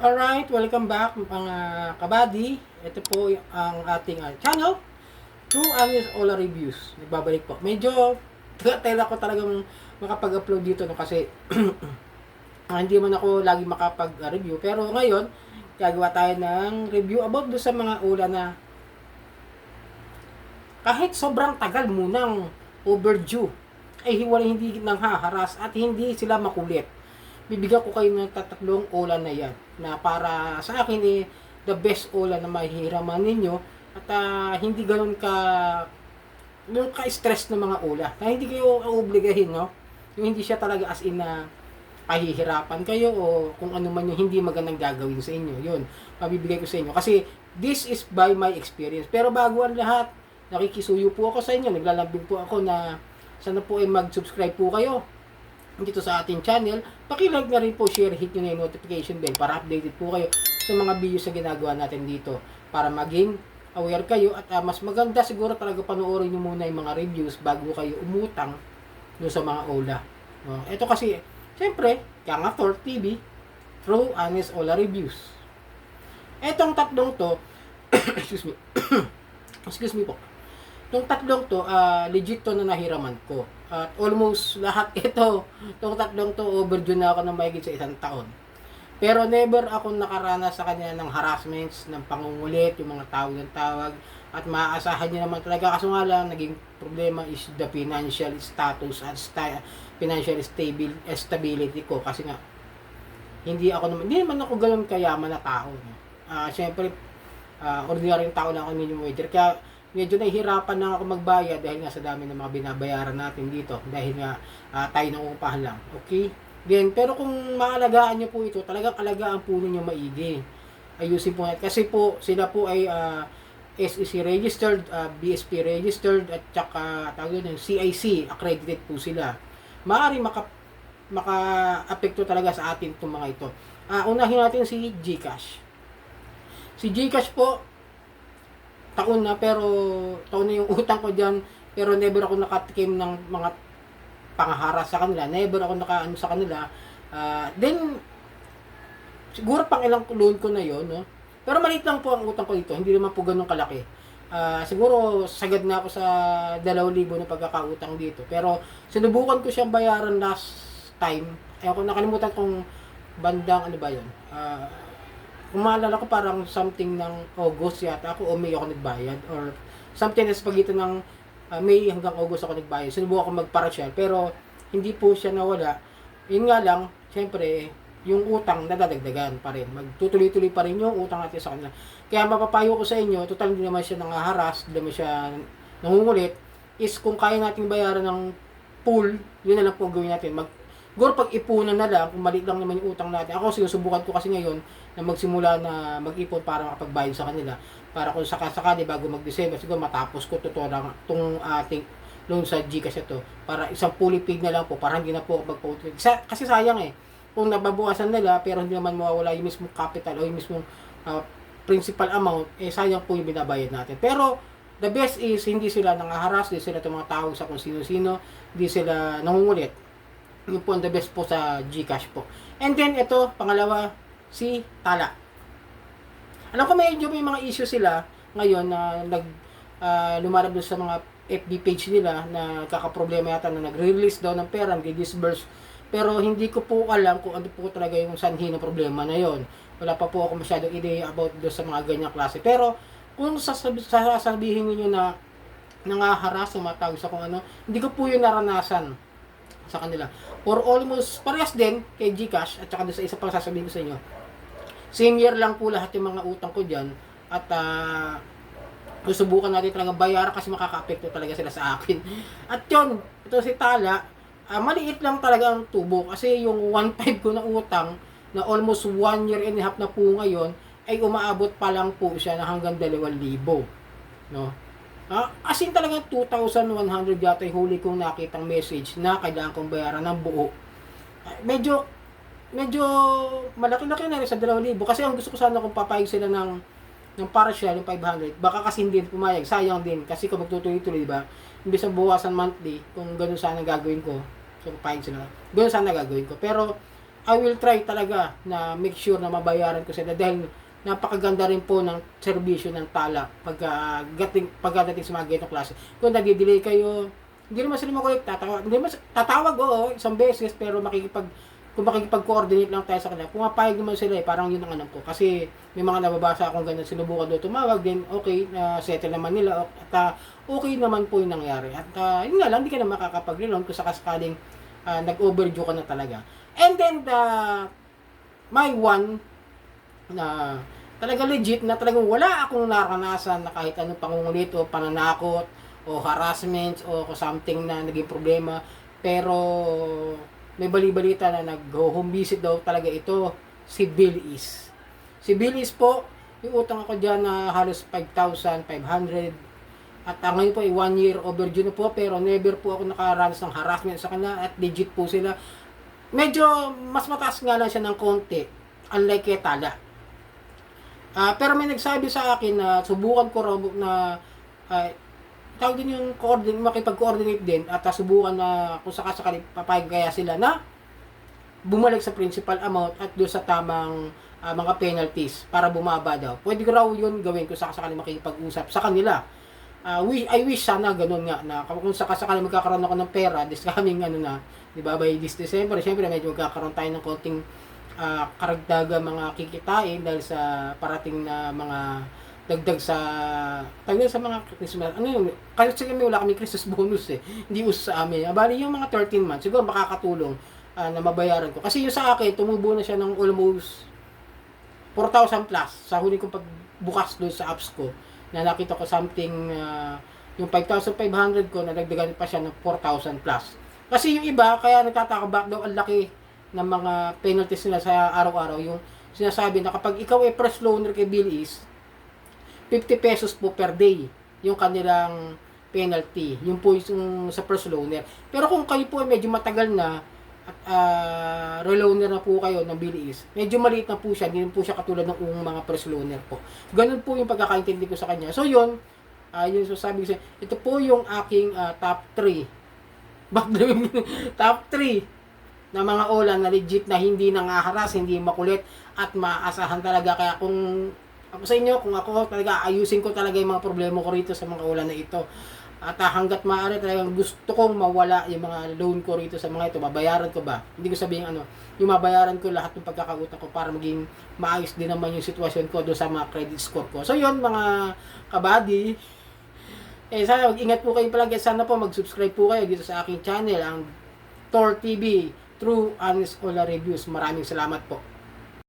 Alright, welcome back mga kabady. Ito po ang ating channel, True Honest Ola Reviews. Nagbabalik po. Medyo tagal ako talagang makapag-upload dito no, kasi hindi man ako lagi makapag-review. Pero ngayon, gagawa tayo ng review about do sa mga ula na kahit sobrang tagal munang overdue, ay hindi nang haharas at hindi sila makulit. Bibigyan ko kayo ng tatlong ulan na yan na para sa akin the best ulan na mahihiraman ninyo at hindi ganoon ka-stress ng mga ula na hindi kayo obligahin, no? Yung hindi siya talaga as in na pahihirapan kayo o kung ano man yung hindi magandang gagawin sa inyo. Yun, mabibigay ko sa inyo kasi this is by my experience. Pero bago ang lahat, nakikisuyo po ako sa inyo, naglalambing po ako na sana po ay mag-subscribe po kayo dito sa ating channel. Paki-like na rin po, share, hit nyo na yung notification bell para updated po kayo sa mga videos na ginagawa natin dito para maging aware kayo at mas maganda siguro talaga panoorin nyo muna yung mga reviews bago kayo umutang doon sa mga OLA. Ito kasi, siyempre, Kangator TV, True Honest OLA Reviews. Etong tatlong to, excuse me, excuse me po. Itong tatlong to, legit to na nahiraman ko. At almost lahat ito, itong tatlong to, overdue na ako ng mahigit sa 1 taon. Pero never ako nakaranas sa kanya ng harassments, ng pangungulit, yung mga tawag ng tawag. At maaasahan niya naman talaga. Kaso nga lang, naging problema is the financial status at financial stability ko. Kasi nga, hindi naman ako ganun kayaman na tao. Siyempre, ordinary tao lang ako, minimum wage. Kaya, medyo nahihirapan na ako magbayad dahil nga sa dami ng mga binabayaran natin dito dahil nga tayo nangungupahan lang. Okay? Then, pero kung maalagaan nyo po ito, talagang alagaan po ninyo maigi. Ayusin po natin. Kasi po, sila po ay SEC registered, BSP registered, at saka tawag yun, CIC accredited po sila. Maaari maka-apekto talaga sa atin itong mga ito. Unahin natin si GCash. Si GCash po, taon na yung utang ko diyan, pero never ako nakatikim ng mga pangaharas sa kanila, never ako nakaano sa kanila. Then siguro pang ilang loan ko na yon, no? Pero maliit lang po ang utang ko dito, hindi naman po ganoon kalaki. Siguro sagad na ako sa 2,000 na pagkakautang dito, pero sinubukan ko siyang bayaran last time. Ako nakalimutan kong bandang ano ba yon. Kung maalala ko parang something ng August yata ako o May ako nagbayad or something na sa pagitan ng May hanggang August ako nagbayad. Sinubukan ko magparasya pero hindi po siya nawala. Yun nga lang, syempre, yung utang nadadagdagan pa rin. Magtutuloy-tuloy pa rin yung utang natin sa kanila. Kaya mapapayo ko sa inyo, total hindi naman siya nangaharas, hindi naman siya nangungulit, is kung kaya nating bayaran ng pool, yun na lang po gawin natin. Siguro pag ipunan na lang, kung maliit lang naman yung utang natin. Ako sinusubukan ko kasi ngayon na magsimula na mag-ipon para makapagbayad sa kanila. Para kung sakasakali bago mag-December, siguro matapos ko itong ating loan sa GCash ito. Para isang fully paid na lang po, para hindi na po mag-outfit. Kasi sayang kung nababawasan nila pero hindi naman mawawala yung mismong capital o yung mismong principal amount, sayang po yung binabayad natin. Pero the best is hindi sila nangaharas, hindi sila mga tawag sa kung sino-sino, hindi sila nangungulit. Yung po the best po sa GCash po. And then ito, pangalawa, si Tala. Alam ko medyo may mga issue sila ngayon na lumalabas sa mga FB page nila na kakaproblema yata na nag-release daw ng pera, nag-disburse. Pero hindi ko po alam kung ano po talaga yung sanhi ng problema na yon. Wala pa po ako masyadong idea about do sa mga ganyang klase. Pero kung sasabihin niyo na nangaharas sa mga tao sa kung ano, hindi ko po yun naranasan sa kanila. For almost parehas din kay GCash at saka sa isa pang sasabihin ko sa inyo. Same year lang po lahat yung mga utang ko diyan at susubukan natin talaga bayaran kasi makaka-apekto talaga sila sa akin. At yun, ito si Tala, maliit lang talaga ang tubo kasi yung 1.5 ko na utang na almost 1 year and a half na po ngayon ay umaabot pa lang po siya na hanggang 2,000, no? As in talagang 2,100 yata yung huli kong nakitang message na kailangan kong bayaran ng buo. Medyo malaki-laki na rin sa 2,000 kasi ang gusto ko sana kung papayag sila ng partial yung 500, baka kasi hindi pumayag, sayang din kasi kung magtutuloy-tuloy, diba? Imbis na buwasan monthly, kung gano'n sana gagawin ko, so papayag sila, gano'n sana gagawin ko. Pero I will try talaga na make sure na mabayaran ko sila dahil napakaganda rin po ng serbisyo ng Tala pagdating sa mga ganitong klase. Kung nag-delay kayo, hindi naman sila makulit, tatawag oo, isang beses, pero kung makikipag-coordinate lang tayo sa kanila, pumapayag naman sila parang yun ang alam ko. Kasi may mga nababasa akong ganyan, sinubukan doon tumawag din, okay, settle naman nila, at okay naman po yung nangyari. At yun nga lang, hindi ka na makakapag-reloan kung sakaling nag-overdue ka na talaga. And then, my one, na talaga legit na talagang wala akong naranasan na kahit anong pangungulit o pananakot o harassment o something na naging problema, pero may bali-balita na nag-home visit daw talaga ito si Bill Is. Si Bill Is po, yung utang ako dyan na halos 5,500 at ngayon po ay 1 year overdue na po, pero never po ako nakaranas ng harassment sa kanila at legit po sila. Medyo mas mataas nga lang siya ng konti, unlike kay Tala. Pero may nagsabi sa akin na subukan ko raw na tawag din yung makipag-coordinate din at subukan na kung sakasakali papayag kaya sila na bumalik sa principal amount at doon sa tamang mga penalties para bumaba daw. Pwede ko raw yun gawin kung sakasakali makipag-usap sa kanila. I wish sana ganun nga na kung sakasakali magkakaroon ako ng pera this coming di ba, by this December, syempre medyo magkakaroon tayo ng konting karagdaga mga kikitain dahil sa parating na mga dagdag sa mga Christmas. Kasi kami wala kami Christmas bonus Hindi uso sa amin. Bali yung mga 13 months siguro makakatulong na mabayaran ko. Kasi yung sa akin tumubo na siya ng almost 4,000 plus sa huli kong pagbukas doon sa apps ko. Na nakita ko something yung 5,500 ko nadagdagan pa siya ng 4,000 plus. Kasi yung iba kaya nagtataka back daw ang laki ng mga penalties nila sa araw-araw, yung sinasabi na kapag ikaw ay press loaner kay Bill Is, 50 pesos po per day yung kanilang penalty. Yung po yung sa press loaner. Pero kung kayo po ay medyo matagal na at reloaner na po kayo ng Bill Is, medyo maliit na po siya, hindi po siya katulad ng mga press loaner po. Ganun po yung pagkakaintindi ko sa kanya. So yun, yun sabi ko sa ito po yung aking top 3. Top 3 na mga ulan na legit na hindi nangaharas, hindi makulit at maasahan talaga. Kaya kung ako sa inyo, kung ako talaga ayusin ko talaga yung mga problema ko rito sa mga ulan na ito. At hanggat maaari talagang gusto kong mawala yung mga loan ko rito sa mga ito. Babayaran ko ba? Hindi ko sabihin yung mabayaran ko lahat ng pagkakautang ko para maging maayos din naman yung sitwasyon ko doon sa mga credit score ko. So yun mga kabady, sana mag-ingat po kayo palagi. Sana po mag-subscribe po kayo dito sa aking channel, ang Tor TV, True Honest Ola Reviews. Maraming salamat po.